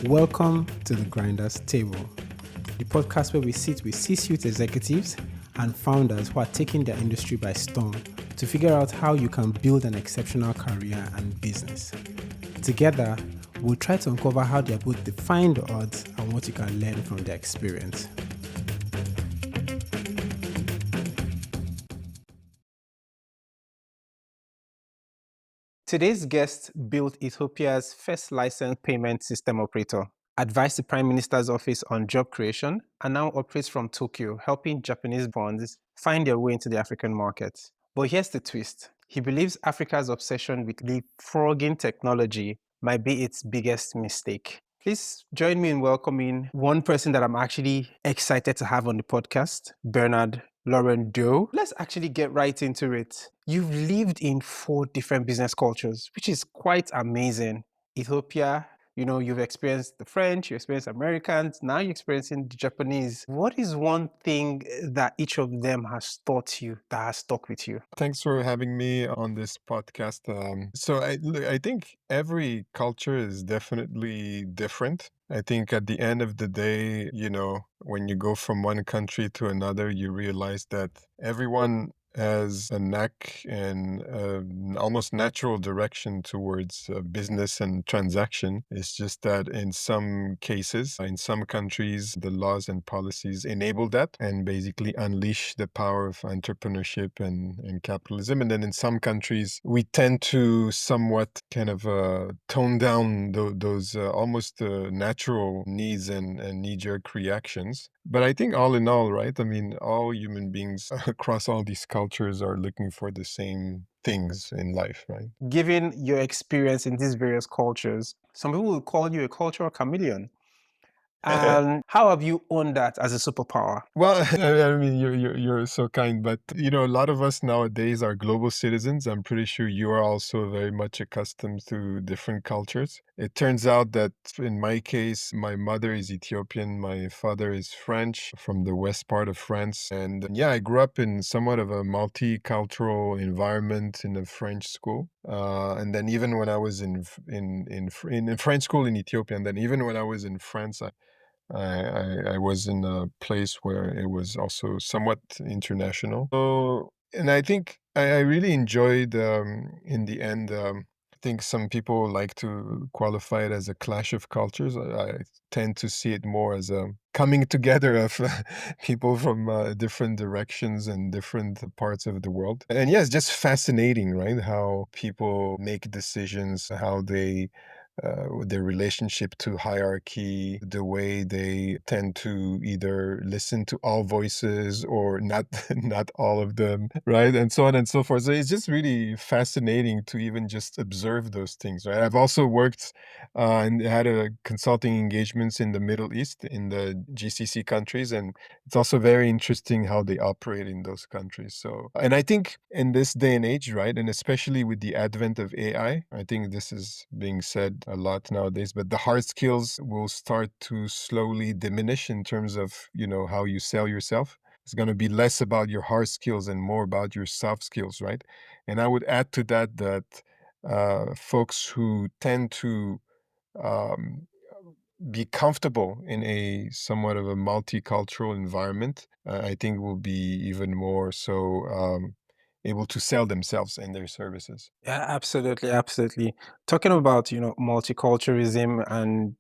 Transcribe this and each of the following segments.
Welcome to the Grinders Table, the podcast where we sit with C-suite executives and founders who are taking their industry by storm to figure out how you can build an exceptional career and business. Together, we'll try to uncover how they are both defying the odds and what you can learn from their experience. Today's guest built Ethiopia's first licensed payment system operator, advised the Prime Minister's office on job creation, and now operates from Tokyo, helping Japanese bonds find their way into the African market. But here's the twist. He believes Africa's obsession with leapfrogging technology might be its biggest mistake. Please join me in welcoming one person that I'm actually excited to have on the podcast, Bernard Laurendeau. Let's actually get right into it. You've lived in 4 different business cultures, which is quite amazing. Ethiopia, you've experienced the French, you experienced Americans, now you're experiencing the Japanese. What is one thing that each of them has taught you that has stuck with you? Thanks for having me on this podcast. I think every culture is definitely different. I think at the end of the day, when you go from one country to another, you realize that everyone has a knack and almost natural direction towards business and transaction. It's just that in some cases, in some countries, the laws and policies enable that and basically unleash the power of entrepreneurship and capitalism. And then in some countries, we tend to somewhat kind of tone down those almost natural needs and knee-jerk reactions. But I think all in all, right? I mean, all human beings across all these cultures are looking for the same things in life, right? Given your experience in these various cultures, some people will call you a cultural chameleon. And how have you owned that as a superpower? Well, I mean, you're so kind, but a lot of us nowadays are global citizens. I'm pretty sure you are also very much accustomed to different cultures. It turns out that in my case, my mother is Ethiopian, my father is French from the west part of France, and yeah, I grew up in somewhat of a multicultural environment in a French school. And then even when I was in French school in Ethiopia, and then even when I was in France, I was in a place where it was also somewhat international. So, and I think I really enjoyed, in the end, I think some people like to qualify it as a clash of cultures. I tend to see it more as a coming together of people from different directions and different parts of the world. And yeah, it's just fascinating, right? How people make decisions, how they their relationship to hierarchy, the way they tend to either listen to all voices or not, not all of them, right? And so on and so forth. So it's just really fascinating to even just observe those things, right? I've also worked and had a consulting engagements in the Middle East, in the GCC countries, and it's also very interesting how they operate in those countries. So, and I think in this day and age, right, and especially with the advent of AI, I think this is being said a lot nowadays, but the hard skills will start to slowly diminish in terms of, how you sell yourself. It's going to be less about your hard skills and more about your soft skills, right? And I would add to that folks who tend to um, be comfortable in a somewhat of a multicultural environment, I think will be even more so able to sell themselves and their services. Yeah, absolutely, absolutely. Talking about, multiculturalism and,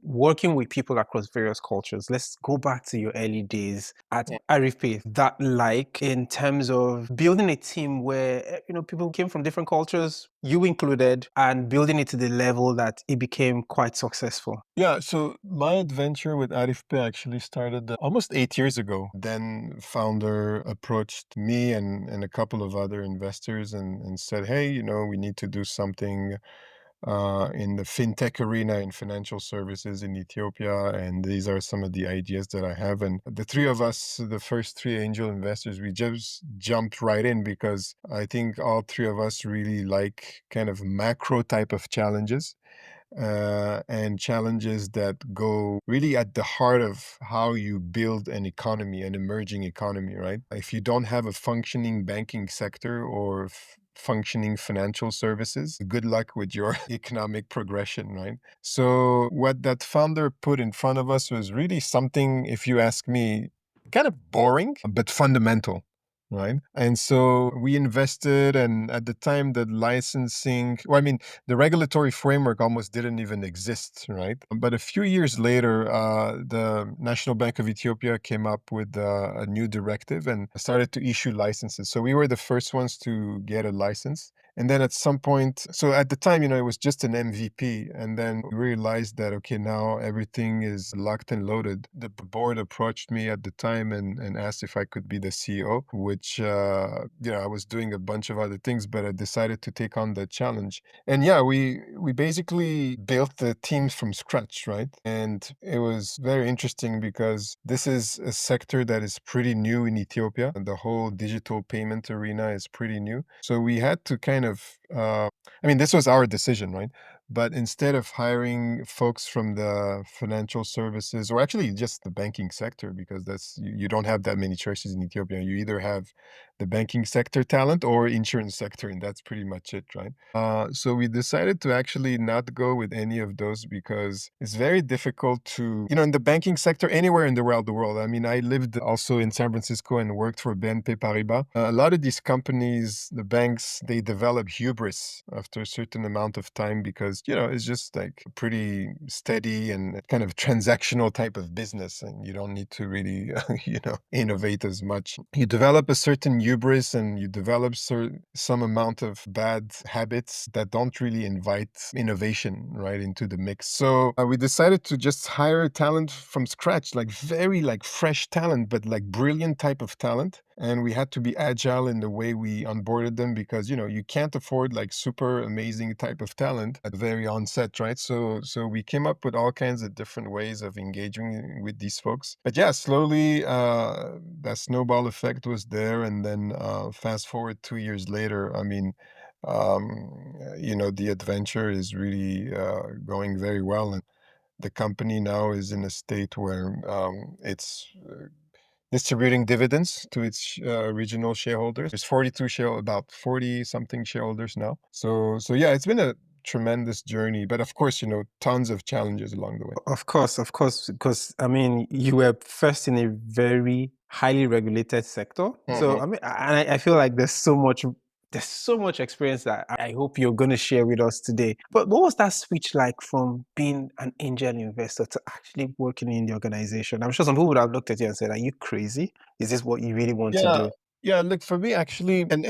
working with people across various cultures. Let's go back to your early days at Arifpay. That like in terms of building a team where, people came from different cultures, you included, and building it to the level that it became quite successful. Yeah, so my adventure with Arifpay actually started almost 8 years ago. Then founder approached me and a couple of other investors and said, hey, we need to do something in the fintech arena in financial services in Ethiopia. And these are some of the ideas that I have. And the three of us, the first three angel investors, we just jumped right in because I think all three of us really like kind of macro type of challenges and challenges that go really at the heart of how you build an economy, an emerging economy, right? If you don't have a functioning banking sector or functioning financial services. Good luck with your economic progression, right? So, what that founder put in front of us was really something, if you ask me, kind of boring, but fundamental. Right. And so we invested, and at the time, the licensing, well, I mean, the regulatory framework almost didn't even exist, right? But a few years later, the National Bank of Ethiopia came up with a new directive and started to issue licenses. So we were the first ones to get a license. And then at some point, so at the time, it was just an MVP. And then we realized that, okay, now everything is locked and loaded. The board approached me at the time and asked if I could be the CEO, which, I was doing a bunch of other things, but I decided to take on the challenge. And yeah, we basically built the team from scratch, right? And it was very interesting because this is a sector that is pretty new in Ethiopia, and the whole digital payment arena is pretty new. So we had to kind of, I mean, this was our decision, right? But instead of hiring folks from the financial services or actually just the banking sector, because you don't have that many choices in Ethiopia. You either have the banking sector talent or insurance sector, and that's pretty much it, right? So we decided to actually not go with any of those because it's very difficult to, in the banking sector, anywhere in the world. I mean, I lived also in San Francisco and worked for BNP Paribas. A lot of these companies, the banks, they develop hubris after a certain amount of time because, it's just like pretty steady and kind of transactional type of business. And you don't need to really, innovate as much. You develop a certain hubris and you develop some amount of bad habits that don't really invite innovation right into the mix. So we decided to just hire talent from scratch, like very like fresh talent, but like brilliant type of talent. And we had to be agile in the way we onboarded them because you can't afford like super amazing type of talent at the very onset, right? So we came up with all kinds of different ways of engaging with these folks. But yeah, slowly that snowball effect was there, and then fast forward 2 years later, I mean, the adventure is really going very well, and the company now is in a state where it's distributing dividends to its regional shareholders. There's 42 about 40 something shareholders now. So yeah, it's been a tremendous journey, but of course, tons of challenges along the way. Of course, because I mean, you were first in a very highly regulated sector. So Mhm. I mean, I feel like there's so much experience that I hope you're going to share with us today. But what was that switch like from being an angel investor to actually working in the organization? I'm sure some people would have looked at you and said, "Are you crazy? Is this what you really want to Yeah. do?" Yeah, look, for me actually, and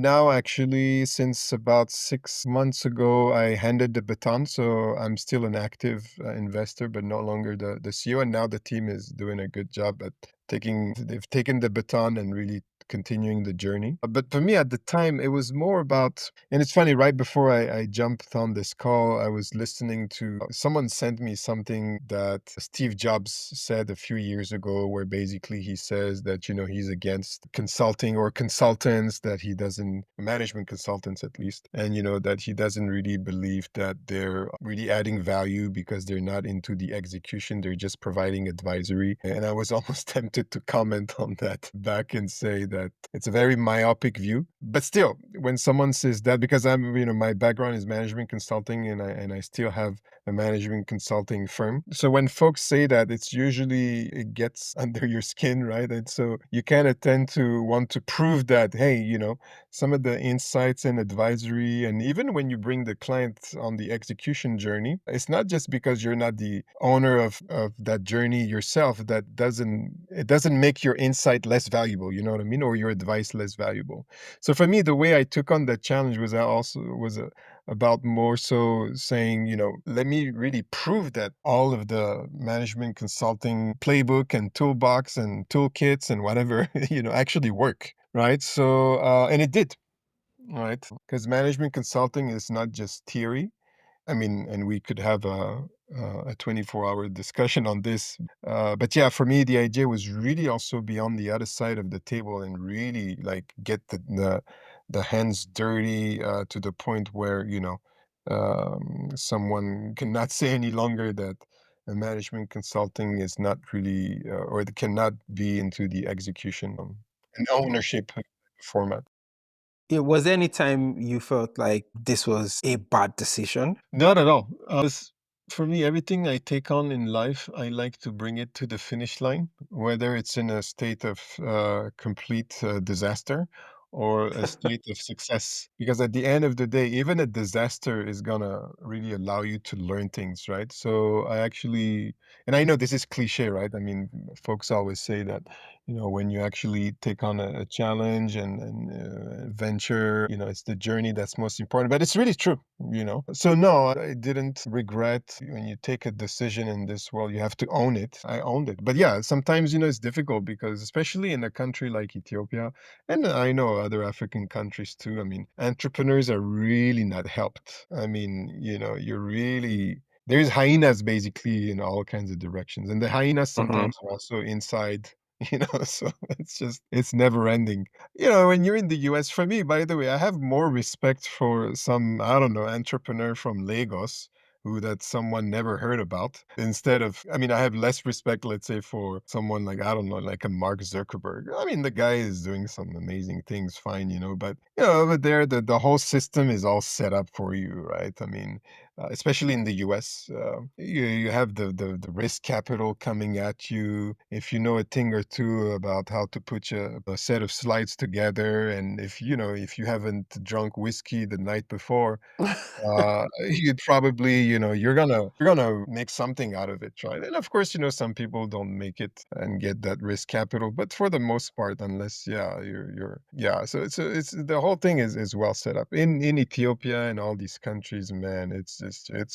now actually since about 6 months ago, I handed the baton. So I'm still an active investor, but no longer the CEO. And now the team is doing a good job at they've taken the baton and really continuing the journey. But for me at the time, it was more about, and it's funny, right before I jumped on this call, I was listening to someone sent me something that Steve Jobs said a few years ago, where basically he says that, he's against consulting or consultants, that he doesn't, management consultants at least, and, that he doesn't really believe that they're really adding value because they're not into the execution, they're just providing advisory. And I was almost tempted to comment on that back and say that it's a very myopic view. But still, when someone says that, because my background is management consulting, and I still have a management consulting firm. So when folks say that, it's usually it gets under your skin, right? And so you kind of tend to want to prove that, hey, some of the insights and advisory, and even when you bring the client on the execution journey, it's not just because you're not the owner of that journey yourself, it doesn't make your insight less valuable, you know what I mean? Or your advice less valuable. So for me, the way I took on that challenge was about more so saying, let me really prove that all of the management consulting playbook and toolbox and toolkits and whatever, actually work. Right. So, and it did. Right. Because management consulting is not just theory. I mean, and we could have a 24-hour discussion on this. But yeah, for me, the idea was really also be on the other side of the table and really like get the hands dirty to the point where, someone cannot say any longer that a management consulting is not really, or it cannot be into the execution and ownership format. Was there any time you felt like this was a bad decision? Not at all. For me, everything I take on in life, I like to bring it to the finish line, whether it's in a state of complete disaster or a state of success. Because at the end of the day, even a disaster is gonna really allow you to learn things, right? So I actually, and I know this is cliche, right? I mean, folks always say that, when you actually take on a challenge and venture, it's the journey that's most important. But it's really true. So no, I didn't regret. When you take a decision in this world, you have to own it. I owned it. But yeah, sometimes, it's difficult because especially in a country like Ethiopia, and I know other African countries too. I mean, entrepreneurs are really not helped. I mean, you're really there's hyenas basically in all kinds of directions. And the hyenas Mhm. sometimes are also inside. So it's never ending. When you're in the US, for me, by the way, I have more respect for some, I don't know, entrepreneur from Lagos who that someone never heard about instead of, I mean, I have less respect, let's say, for someone like, I don't know, like a Mark Zuckerberg. I mean, the guy is doing some amazing things, fine, but over there, the whole system is all set up for you, right? I mean, especially in the US, you have the risk capital coming at you. If you know a thing or two about how to put a set of slides together, and if you haven't drunk whiskey the night before, you'd probably, you're gonna make something out of it, right? And of course, some people don't make it and get that risk capital, but for the most part, unless, yeah, yeah. So it's the whole thing is well set up in Ethiopia and all these countries. Man, it's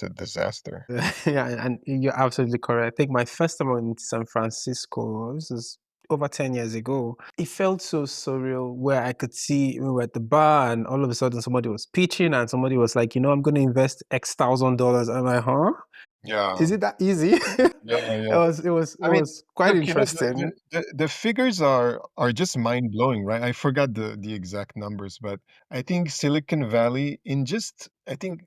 a disaster. Yeah, and you're absolutely correct. I think my first time in San Francisco, this is over 10 years ago, it felt so surreal where I could see we were at the bar and all of a sudden somebody was pitching and somebody was like, I'm going to invest X thousand dollars. I'm like, huh? Yeah, Is it that easy? yeah, it yeah. was it was it I mean, was quite look, the interesting. the figures are just mind-blowing, right? I forgot the exact numbers, but I think Silicon Valley in just I think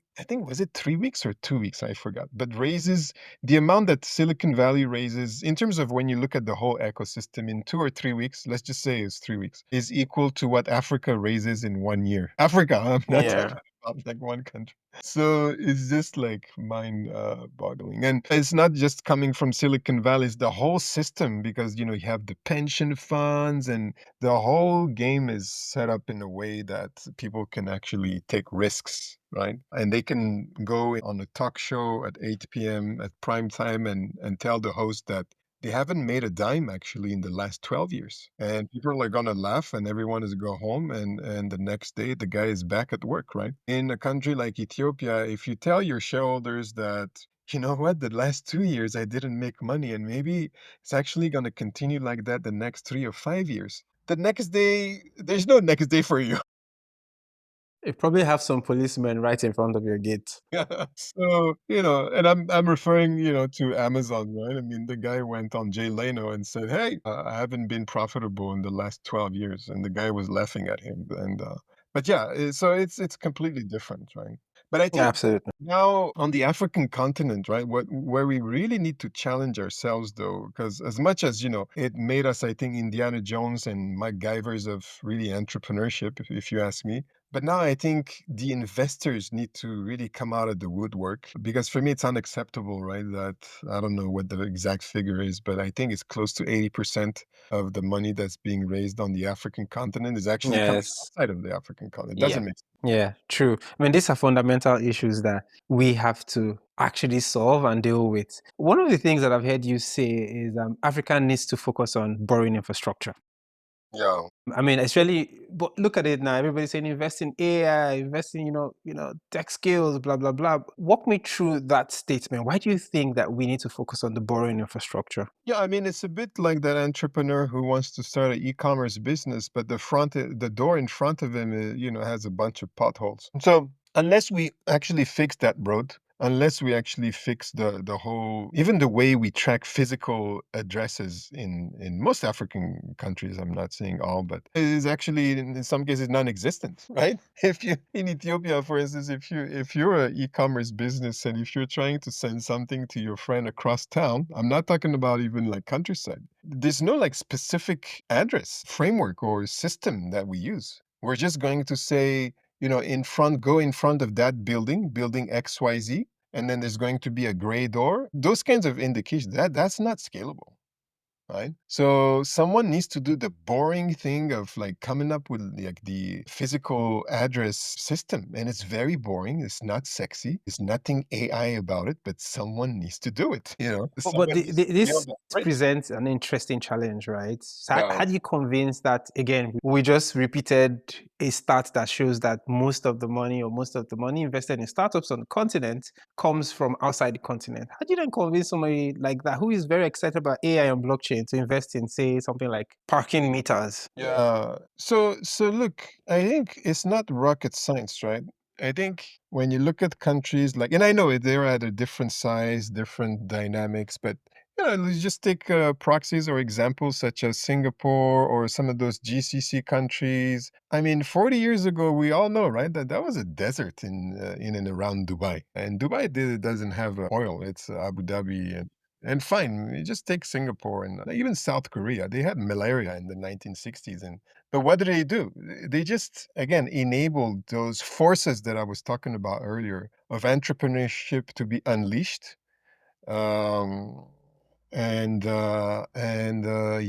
was it 3 weeks or 2 weeks? I forgot. But raises the amount that Silicon Valley raises in terms of when you look at the whole ecosystem in 2 or 3 weeks, let's just say it's 3 weeks, is equal to what Africa raises in 1 year. Africa, I'm not talking Yeah. about like one country. So it's just like mind boggling. And it's not just coming from Silicon Valley, it's the whole system because, you have the pension funds and the whole game is set up in a way that people can actually take risks, right? And they can go on a talk show at 8 p.m. at prime time and tell the host that they haven't made a dime actually in the last 12 years. And people are gonna laugh and everyone is go home and the next day the guy is back at work, right? In a country like Ethiopia, if you tell your shareholders that, you know what, the last 2 years I didn't make money and maybe it's actually gonna continue like that the next 3 or 5 years. The next day, there's no next day for you. You probably have some policemen right in front of your gate. Yeah. So, and I'm referring, to Amazon, right? I mean, the guy went on Jay Leno and said, "Hey, I haven't been profitable in the last 12 years," and the guy was laughing at him. And but yeah, so it's completely different, right? But I Yeah, think absolutely. now on the African continent, right, where we really need to challenge ourselves, though, because as much as it made us, I think, Indiana Jones and MacGyvers of really entrepreneurship, if you ask me. But now I think the investors need to really come out of the woodwork because for me it's unacceptable, right? That I don't know what the exact figure is, but I think it's close to 80% of the money that's being raised on the African continent is actually coming Yes. outside of the African continent. It Yeah. doesn't make Yeah, true. I mean, these are fundamental issues that we have to actually solve and deal with. One of the things that I've heard you say is Africa needs to focus on borrowing infrastructure. yeah. I mean, especially, but look at it now. Everybody's saying invest in AI, invest in tech skills, blah blah blah. Walk me through that statement. Why do you think that we need to focus on the borrowing infrastructure? Yeah, I mean, it's a bit like that entrepreneur who wants to start an e-commerce business, but the door in front of him, has a bunch of potholes. So unless we actually fix that road, unless we actually fix the whole, even the way we track physical addresses in most African countries, I'm not saying all, but it is actually in some cases non-existent, right? If you in Ethiopia, for instance, if you're an e-commerce business and if you're trying to send something to your friend across town, I'm not talking about even like countryside. There's no like specific address framework or system that we use. We're just going to say, go in front of that building, building XYZ, and then there's going to be a gray door. Those kinds of indications, that's not scalable. Right? So someone needs to do the boring thing of like coming up with like the physical address system. And it's very boring. It's not sexy. There's nothing AI about it, but someone needs to do it. But Someone needs to build this that bridge. presents an interesting challenge, right? So Yeah. how do you convince that, again, we just repeated a stat that shows that most of the money invested in startups on the continent comes from outside the continent. How do you then convince somebody like that who is very excited about AI and blockchain to invest in, say, something like parking meters? Yeah. So look, I think it's not rocket science, right? I think when you look at countries like, and I know they're at a different size, different dynamics, but let's just take proxies or examples such as Singapore or some of those GCC countries. I mean, 40 years ago, we all know, right, that that was a desert in and around Dubai, and Dubai doesn't have oil. It's Abu Dhabi and fine, you just take Singapore and even South Korea. They had malaria in the 1960s. But what do? They just, again, enabled those forces that I was talking about earlier of entrepreneurship to be unleashed. Um,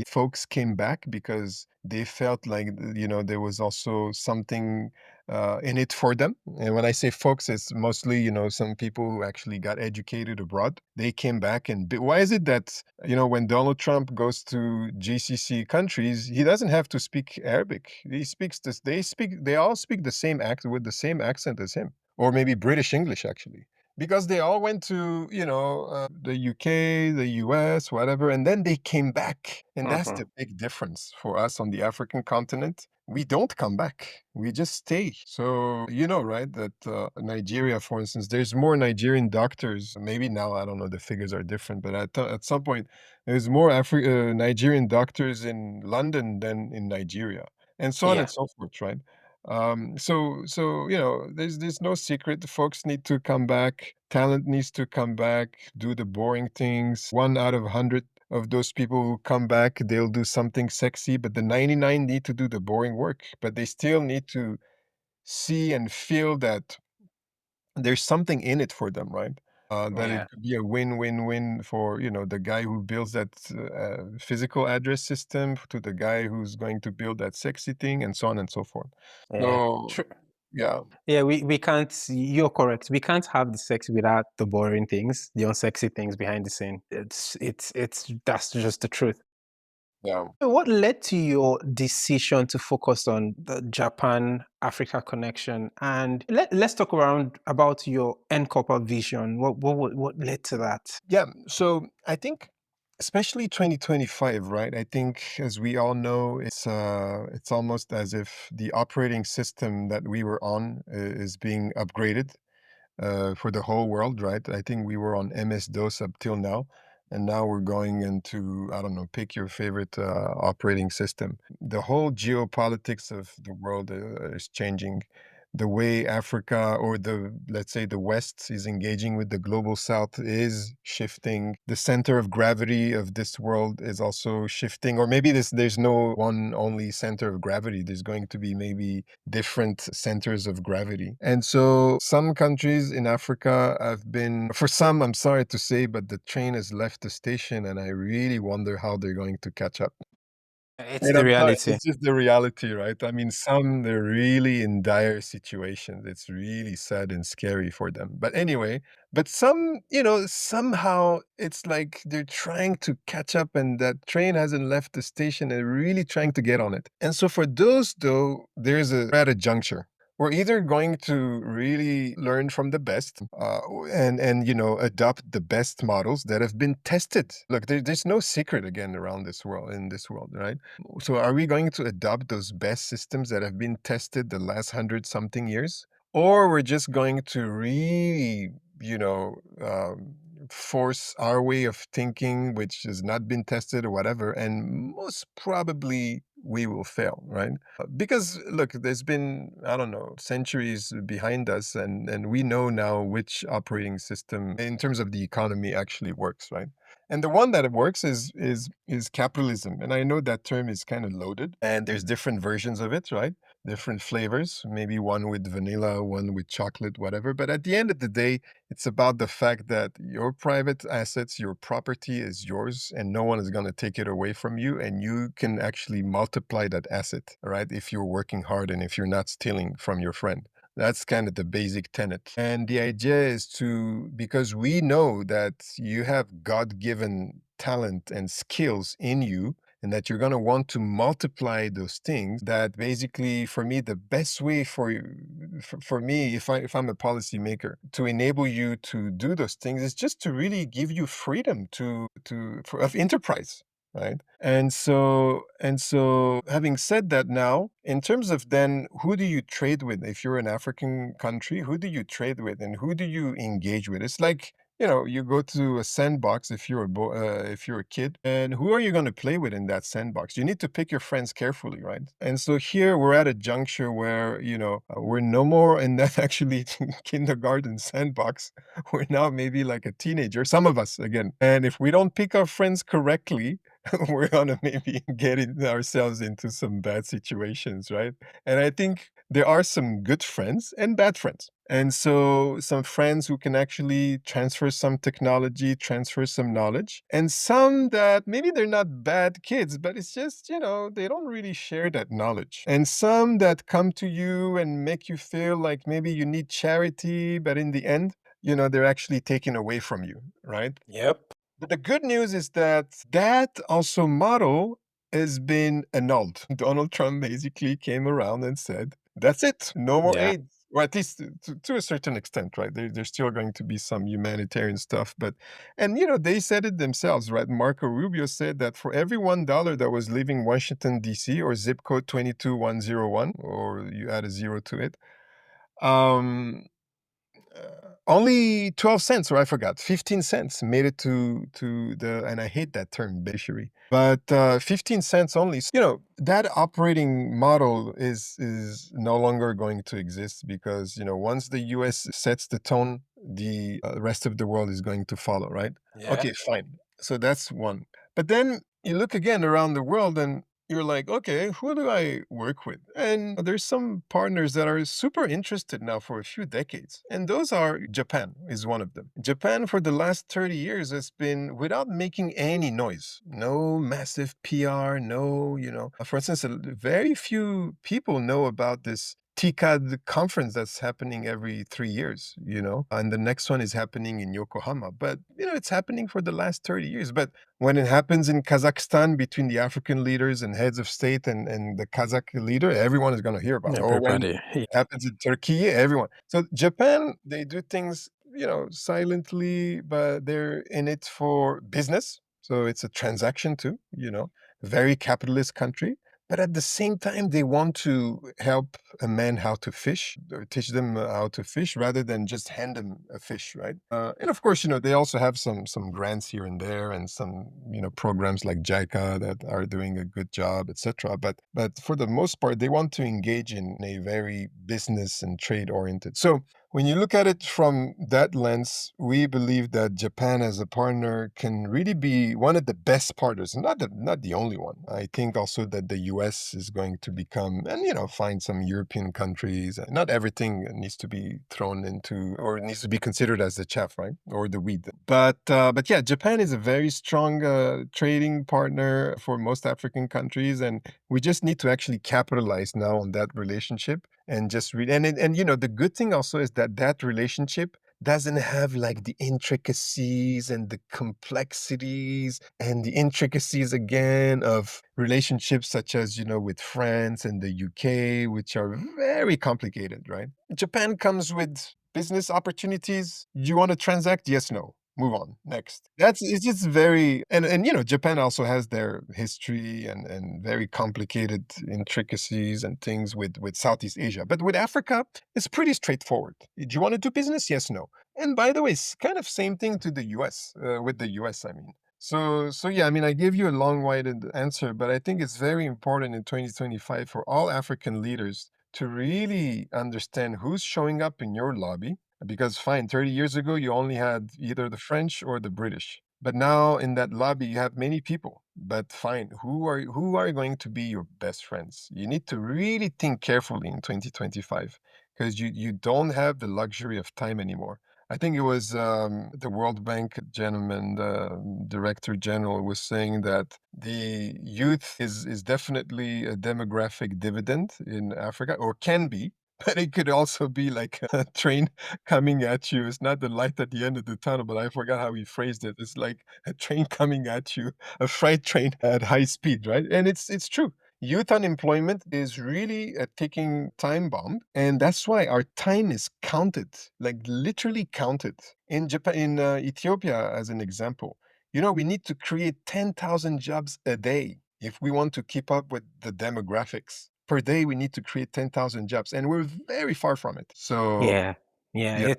folks came back because they felt like, there was also something in it for them. And when I say folks, it's mostly, some people who actually got educated abroad. They came back why is it that, when Donald Trump goes to GCC countries, he doesn't have to speak Arabic. He speaks this, they all speak the same accent with the same accent as him, or maybe British English actually, because they all went to, the UK, the US, whatever, and then they came back. And that's Mhm. the big difference for us on the African continent. We don't come back. We just stay. So, right, that Nigeria, for instance, there's more Nigerian doctors. Maybe now, I don't know, the figures are different, but at some point, there's more Nigerian doctors in London than in Nigeria, and so on and Yeah, so forth, right? So there's no secret. The folks need to come back. Talent needs to come back. Do the boring things. 1 out of 100 of those people who come back, they'll do something sexy. But the 99 need to do the boring work. But they still need to see and feel that there's something in it for them, right? That it yeah, could be a win-win-win for, the guy who builds that physical address system to the guy who's going to build that sexy thing and so on and so forth. yeah. So, True. yeah, Yeah, we can't, you're correct. We can't have the sex without the boring things, the unsexy things behind the scene. That's just the truth. yeah. So what led to your decision to focus on the Japan Africa connection? And let's talk around about your end corporate vision. What led to that? Yeah, so I think especially 2025, right? I think as we all know, it's almost as if the operating system that we were on is being upgraded for the whole world, right? I think we were on MS-DOS up till now, and now we're going into, I don't know, pick your favorite operating system. The whole geopolitics of the world is changing. The way Africa or let's say the West is engaging with the global South is shifting. The center of gravity of this world is also shifting, or maybe there's no one only center of gravity. There's going to be maybe different centers of gravity. And so some countries in Africa have been, for some, I'm sorry to say, but the train has left the station, and I really wonder how they're going to catch up. It's And the I'm sorry, reality. it's just the reality, right? I mean, some, they're really in dire situations. It's really sad and scary for them. But anyway, but some, somehow it's like they're trying to catch up and that train hasn't left the station and really trying to get on it. And so for those, though, we're at a juncture. We're either going to really learn from the best and adopt the best models that have been tested. Look, there's no secret again around this world in this world, right? So are we going to adopt those best systems that have been tested the last 100 something years? Or we're just going to really, force our way of thinking, which has not been tested or whatever, and most probably we will fail, right? Because look, there's been, I don't know, centuries behind us, and we know now which operating system in terms of the economy actually works, right? And the one that it works is capitalism. And I know that term is kind of loaded and there's different versions of it, right? different flavors, maybe one with vanilla, one with chocolate, whatever. But at the end of the day, it's about the fact that your private assets, your property is yours, and no one is going to take it away from you. And you can actually multiply that asset, right? If you're working hard and if you're not stealing from your friend. That's kind of the basic tenet. And the idea is to, because we know that you have God given talent and skills in you, and that you're going to want to multiply those things, that basically for me the best way for you, for me, if I'm a policymaker, to enable you to do those things is just to really give you freedom of enterprise, right? And so having said that, now in terms of then who do you trade with, if you're an African country, who do you trade with and who do you engage with? It's like, you go to a sandbox if you're if you're a kid, and who are you going to play with in that sandbox? You need to pick your friends carefully, right? And so here we're at a juncture where, we're no more in that actually kindergarten sandbox. We're now maybe like a teenager, some of us again. And if we don't pick our friends correctly, we're gonna maybe ourselves into some bad situations, right? And I think there are some good friends and bad friends. And so some friends who can actually transfer some technology, transfer some knowledge, and some that maybe they're not bad kids, but it's just, they don't really share that knowledge. And some that come to you and make you feel like maybe you need charity, but in the end, they're actually taken away from you, right? Yep. But the good news is that that also model has been annulled. Donald Trump basically came around and said, "That's it, no more Yeah. aid." Or at least to a certain extent, right? There's still going to be some humanitarian stuff, but and they said it themselves, right? Marco Rubio said that for every $1 that was leaving Washington D.C. or zip code 22101, or you add a zero to it, um, only 12 cents, or I forgot, 15 cents made it to the, and I hate that term, beneficiary, but 15 cents only. So, that operating model is no longer going to exist because, once the US sets the tone, the rest of the world is going to follow, right? Yeah. Okay, fine. So that's one. But then you look again around the world and you're like, okay, who do I work with? And there's some partners that are super interested now for a few decades. And those are Japan is one of them. Japan for the last 30 years has been without making any noise, no massive PR, no, for instance, very few people know about this TICAD conference that's happening every 3 years, and the next one is happening in Yokohama. But, it's happening for the last 30 years. But when it happens in Kazakhstan between the African leaders and heads of state and the Kazakh leader, everyone is going to hear about it. Or when Everybody. it happens in Turkey, everyone. So Japan, they do things, silently, but they're in it for business. So it's a transaction too, very capitalist country. But at the same time, they want to help a man how to fish, or teach them how to fish rather than just hand them a fish, right? And of course, they also have some grants here and there and some programs like JICA that are doing a good job, etc. But for the most part, they want to engage in a very business and trade oriented. So when you look at it from that lens, we believe that Japan as a partner can really be one of the best partners, and not the only one. I think also that the US is going to become, and find some European countries. Not everything needs to be thrown into or needs to be considered as the chaff, right? Or the weed. But yeah, Japan is a very strong trading partner for most African countries, and we just need to actually capitalize now on that relationship and just read. And the good thing also is that that relationship doesn't have like the intricacies and the complexities and the intricacies again of relationships such as with France and the UK, which are very complicated, right? Japan comes with business opportunities. You want to transact? Yes, no. Move on. Next. It's just very, and Japan also has their history and very complicated intricacies and things with Southeast Asia. But with Africa, it's pretty straightforward. Do you want to do business? Yes, no. And by the way, it's kind of same thing to the US, with the US, I mean. So yeah, I mean, I gave you a long-winded answer, but I think it's very important in 2025 for all African leaders to really understand who's showing up in your lobby. Because fine, 30 years ago, you only had either the French or the British. But now in that lobby, you have many people. But fine, who are going to be your best friends? You need to really think carefully in 2025 because you don't have the luxury of time anymore. I think it was the World Bank gentleman, the director general, was saying that the youth is definitely a demographic dividend in Africa, or can be, but it could also be like a train coming at you. It's not the light at the end of the tunnel, but I forgot how he phrased it. It's like a train coming at you, a freight train at high speed, right? And it's true. Youth unemployment is really a ticking time bomb, and that's why our time is counted, like literally counted. In Japan, in Ethiopia, as an example, we need to create 10,000 jobs a day if we want to keep up with the demographics. Per day, we need to create 10,000 jobs, and we're very far from it. So, Yeah. Yeah, yeah,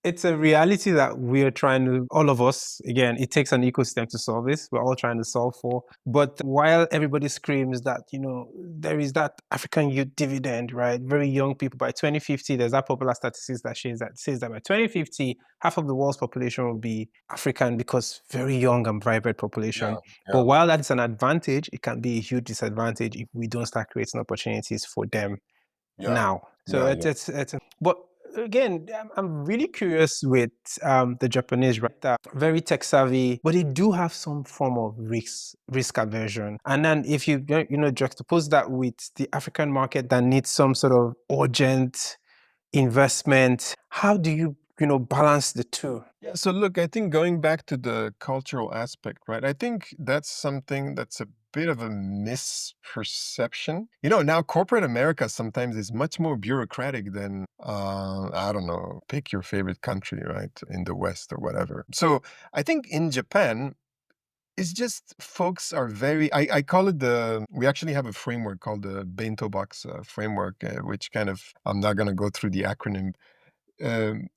it's a reality that we're trying to, all of us, again, it takes an ecosystem to solve this. We're all trying to solve for. But while everybody screams that, there is that African youth dividend, right? Very young people by 2050, there's that popular statistics that says that by 2050, half of the world's population will be African because very young and vibrant yeah, population. But yeah, while that's an advantage, it can be a huge disadvantage if we don't start creating opportunities for them yeah, now. So yeah, yeah. it's but again, I'm really curious with the Japanese, right? Very tech savvy, but they do have some form of risk aversion. And then if you juxtapose that with the African market that needs some sort of urgent investment, how do you balance the two? Yeah, so look, I think going back to the cultural aspect, right? I think that's something that's a bit of a misperception. Now corporate America sometimes is much more bureaucratic than, I don't know, pick your favorite country, right? In the West or whatever. So I think in Japan, it's just folks are very, I call it we actually have a framework called the Bento Box framework, which kind of, I'm not going to go through the acronym.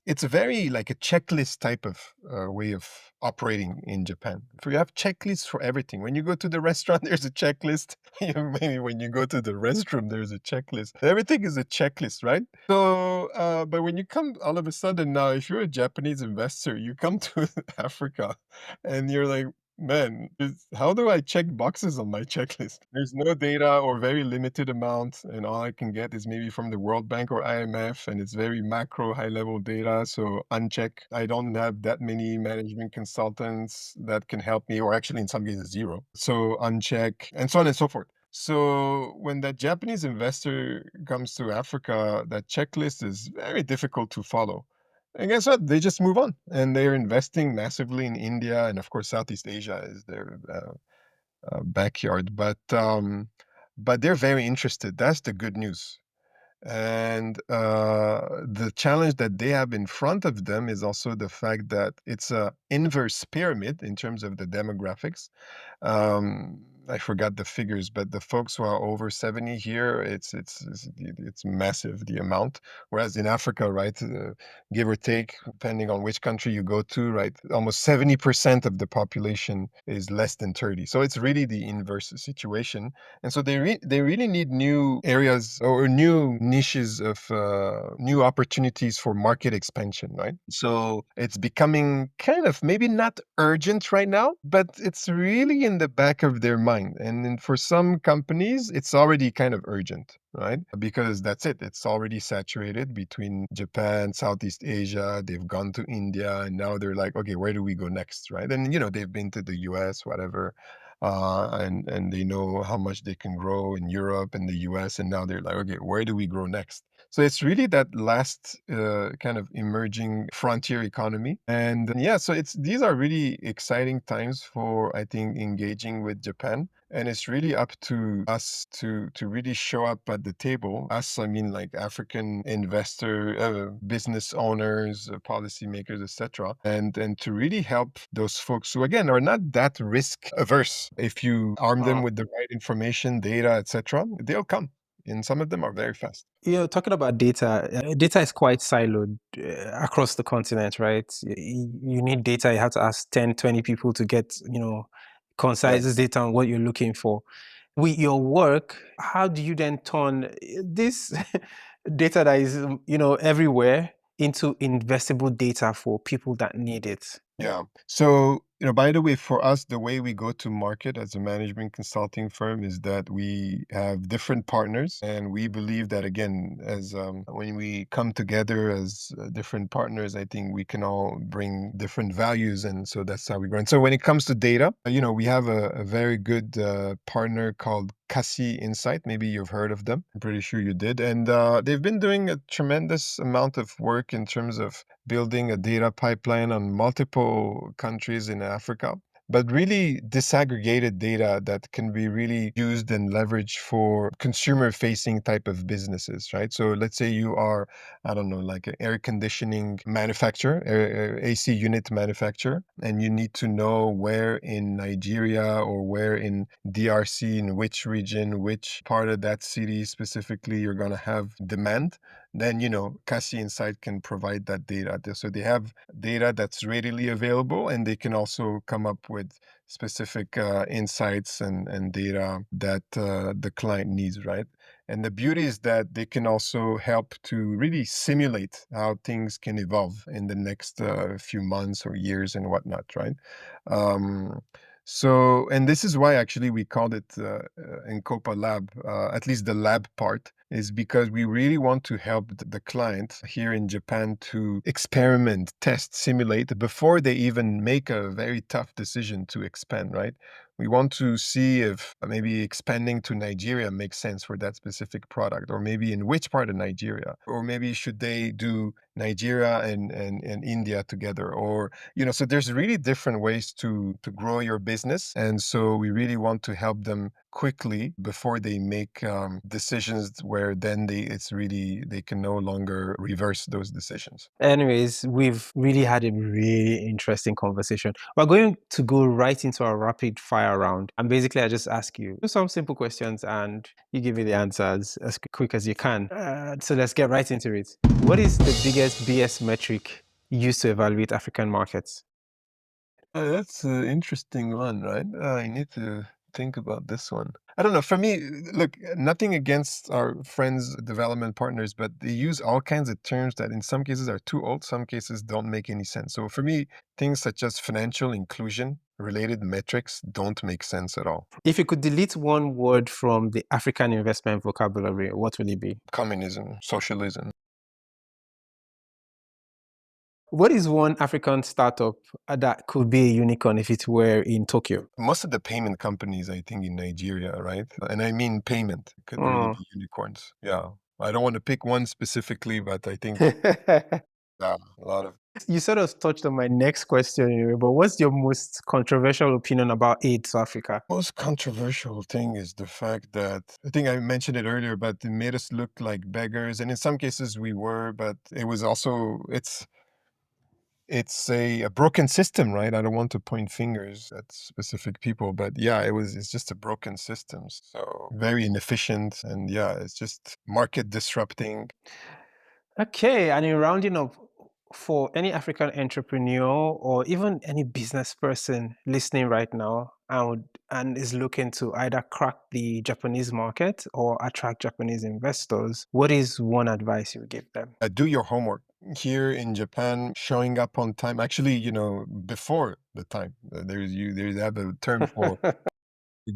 It's a very like a checklist type of way of operating in Japan. So you have checklists for everything. When you go to the restaurant, there's a checklist. Maybe when you go to the restroom, there's a checklist. Everything is a checklist, right? So, but when you come all of a sudden now, if you're a Japanese investor, you come to Africa, and you're like, man, how do I check boxes on my checklist? There's no data or very limited amount, and all I can get is maybe from the World Bank or IMF, and it's very macro, high level data. So uncheck. I don't have that many management consultants that can help me, or actually in some cases zero. So uncheck, and so on and so forth. So when that Japanese investor comes to Africa, that checklist is very difficult to follow. And guess what? They just move on, and they're investing massively in India, and of course, Southeast Asia is their backyard. But they're very interested. That's the good news. And the challenge that they have in front of them is also the fact that it's a inverse pyramid in terms of the demographics. I forgot the figures, but the folks who are over 70 here, it's massive, the amount. Whereas in Africa, right, give or take, depending on which country you go to, right, almost 70% of the population is less than 30. So it's really the inverse situation. And so they really need new areas or new niches of new opportunities for market expansion, right? So it's becoming kind of maybe not urgent right now, but it's really in the back of their mind. And then for some companies, it's already kind of urgent, right? Because that's it. It's already saturated between Japan, Southeast Asia. They've gone to India, and now they're like, okay, where do we go next, right? And they've been to the US, whatever, and they know how much they can grow in Europe and the US, and now they're like, okay, where do we grow next? So it's really that last kind of emerging frontier economy, and yeah, so it's these are really exciting times for, I think, engaging with Japan. And it's really up to us to really show up at the table. Us, I mean, like African investor, business owners, policymakers, etc., and to really help those folks who, again, are not that risk averse. If you arm them Mm. with the right information, data, etc., they'll come. And some of them are very fast. Talking about data, data is quite siloed across the continent, right? You need data. You have to ask 10, 20 people to get, Yeah. concise data on what you're looking for. With your work, how do you then turn this data that is, everywhere into investable data for people that need it? Yeah. So, by the way, for us, the way we go to market as a management consulting firm is that we have different partners, and we believe that again, as when we come together as different partners, I think we can all bring different values, and so that's how we grow. And so, when it comes to data, we have a very good partner called Cassie Insight. Maybe you've heard of them. I'm pretty sure you did. And they've been doing a tremendous amount of work in terms of building a data pipeline on multiple countries in Africa, but really disaggregated data that can be really used and leveraged for consumer facing type of businesses, right? So let's say you are, I don't know, like an air conditioning manufacturer, AC unit manufacturer, and you need to know where in Nigeria or where in DRC, in which region, which part of that city specifically you're going to have demand. Then, Cassie Insight can provide that data. So they have data that's readily available, and they can also come up with specific insights and data that the client needs, right? And the beauty is that they can also help to really simulate how things can evolve in the next few months or years and whatnot, right? Um, and this is why actually we called it Encopa Lab, at least the lab part, is because we really want to help the client here in Japan to experiment, test, simulate before they even make a very tough decision to expand, right? We want to see if maybe expanding to Nigeria makes sense for that specific product, or maybe in which part of Nigeria, or maybe should they do Nigeria and India together, or so there's really different ways to grow your business, and so we really want to help them quickly before they make decisions where then they can no longer reverse those decisions. Anyways, we've really had a really interesting conversation. We're going to go right into our rapid fire round. And basically, I just ask you some simple questions and you give me the answers as quick as you can. So let's get right into it. What is the biggest BS metric used to evaluate African markets? That's an interesting one, right? I need to think about this one. I don't know. For me, look, nothing against our friends, development partners, but they use all kinds of terms that in some cases are too old, some cases don't make any sense. So for me, things such as financial inclusion related metrics don't make sense at all. If you could delete one word from the African investment vocabulary, what will it be? Communism, socialism. What is one African startup that could be a unicorn if it were in Tokyo? Most of the payment companies, I think, in Nigeria, right? And I mean payment could really Hmm. be unicorns. Yeah. I don't want to pick one specifically, but I think yeah, a lot of You sort of touched on my next question, anyway, but what's your most controversial opinion about aid to Africa? most controversial thing is the fact that I think I mentioned it earlier, but it made us look like beggars. And in some cases we were, but it was also it's a broken system, right? I don't want to point fingers at specific people, but yeah, it's just a broken system. So very inefficient, and yeah, it's just market disrupting. Okay, and in rounding up, for any African entrepreneur or even any business person listening right now and is looking to either crack the Japanese market or attract Japanese investors, what is one advice you would give them? Do your homework. Here in Japan, showing up on time, actually, before the time, there's have a term for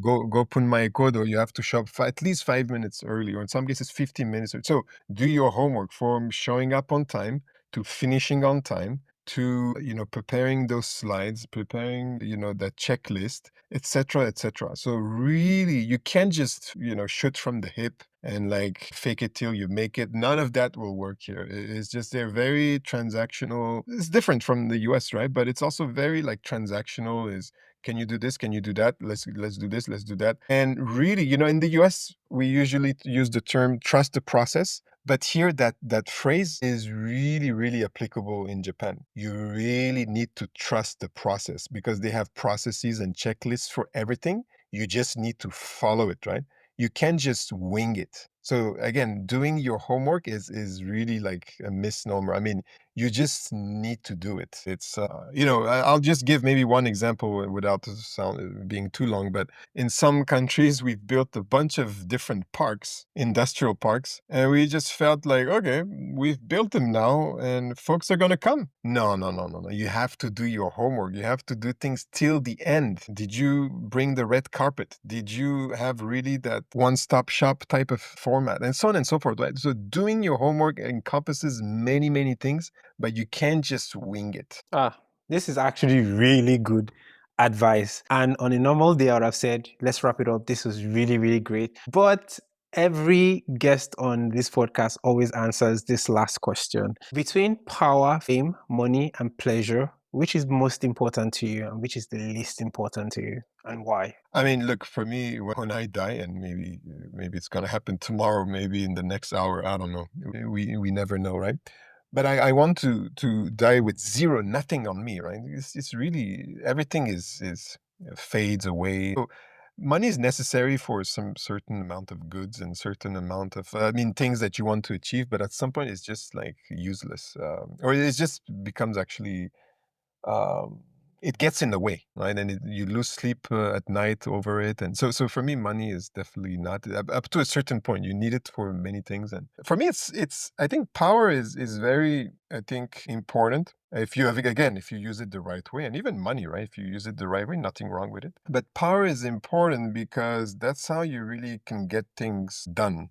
go punmai kodo. You have to show up at least 5 minutes early, or in some cases 15 minutes early. So do your homework from showing up on time to finishing on time to preparing those slides, preparing that checklist, etc., etc. So really, you can't just shoot from the hip and like fake it till you make it. None of that will work here. It's just they're very transactional. It's different from the US, right? But it's also very like transactional. Is can you do this? Can you do that? Let's do this. Let's do that. And really, in the US, we usually use the term trust the process. But here, that phrase is really, really applicable in Japan. You really need to trust the process because they have processes and checklists for everything. You just need to follow it, right? You can't just wing it. So again, doing your homework is really like a misnomer. I mean, you just need to do it. It's I'll just give maybe one example without the sound being too long. But in some countries, we've built a bunch of different parks, industrial parks, and we just felt like, okay, we've built them now, and folks are gonna come. No, no, no, no, no. You have to do your homework. You have to do things till the end. Did you bring the red carpet? Did you have really that one-stop shop type of format, and so on and so forth? Right? So doing your homework encompasses many, many things, but you can't just wing it. This is actually really good advice. And on a normal day, I would have said, let's wrap it up. This was really, really great. But every guest on this podcast always answers this last question. Between power, fame, money, and pleasure, which is most important to you and which is the least important to you, and why? I mean, look, for me, when I die, and maybe it's gonna happen tomorrow, maybe in the next hour, I don't know. We never know, right? But I want to die with zero, nothing on me, right? It's really everything is fades away. So money is necessary for some certain amount of goods and certain amount of I mean things that you want to achieve, but at some point it's just like useless, or it just becomes actually um, it gets in the way, right? And you lose sleep at night over it. And so for me, money is definitely not up to a certain point. You need it for many things. And for me, it's I think power is very, I think, important. If you have, again, if you use it the right way, and even money, right? If you use it the right way, nothing wrong with it. But power is important because that's how you really can get things done,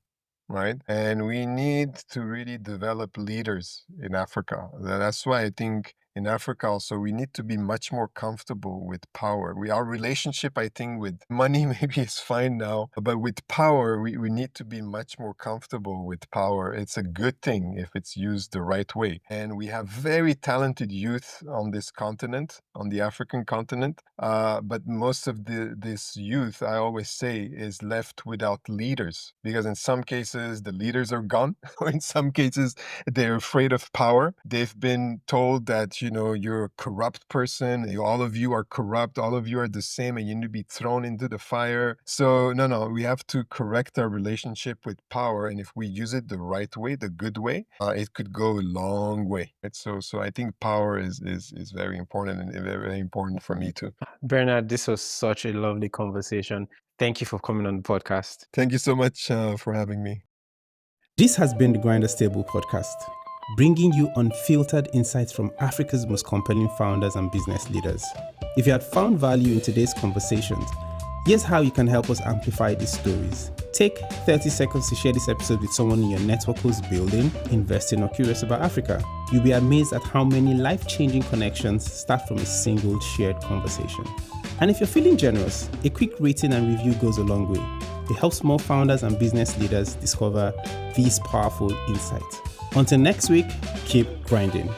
right? And we need to really develop leaders in Africa. That's why I think in Africa also we need to be much more comfortable with power. Our relationship, I think, with money maybe is fine now, but with power, we need to be much more comfortable with power. It's a good thing if it's used the right way. And we have very talented youth on this continent, on the African continent. But most of this youth, I always say, is left without leaders because in some cases the leaders are gone, or in some cases they're afraid of power. They've been told that, you're a corrupt person, all of you are corrupt, all of you are the same, and you need to be thrown into the fire. So, no, we have to correct our relationship with power. And if we use it the right way, the good way, it could go a long way. Right? So I think power is very important and very, very important for me too. Bernard, this was such a lovely conversation. Thank you for coming on the podcast. Thank you so much for having me. This has been the Grinders Table podcast, bringing you unfiltered insights from Africa's most compelling founders and business leaders. If you had found value in today's conversations, here's how you can help us amplify these stories. Take 30 seconds to share this episode with someone in your network who's building, investing, or curious about Africa. You'll be amazed at how many life-changing connections start from a single shared conversation. And if you're feeling generous, a quick rating and review goes a long way. It helps more founders and business leaders discover these powerful insights. Until next week, keep grinding.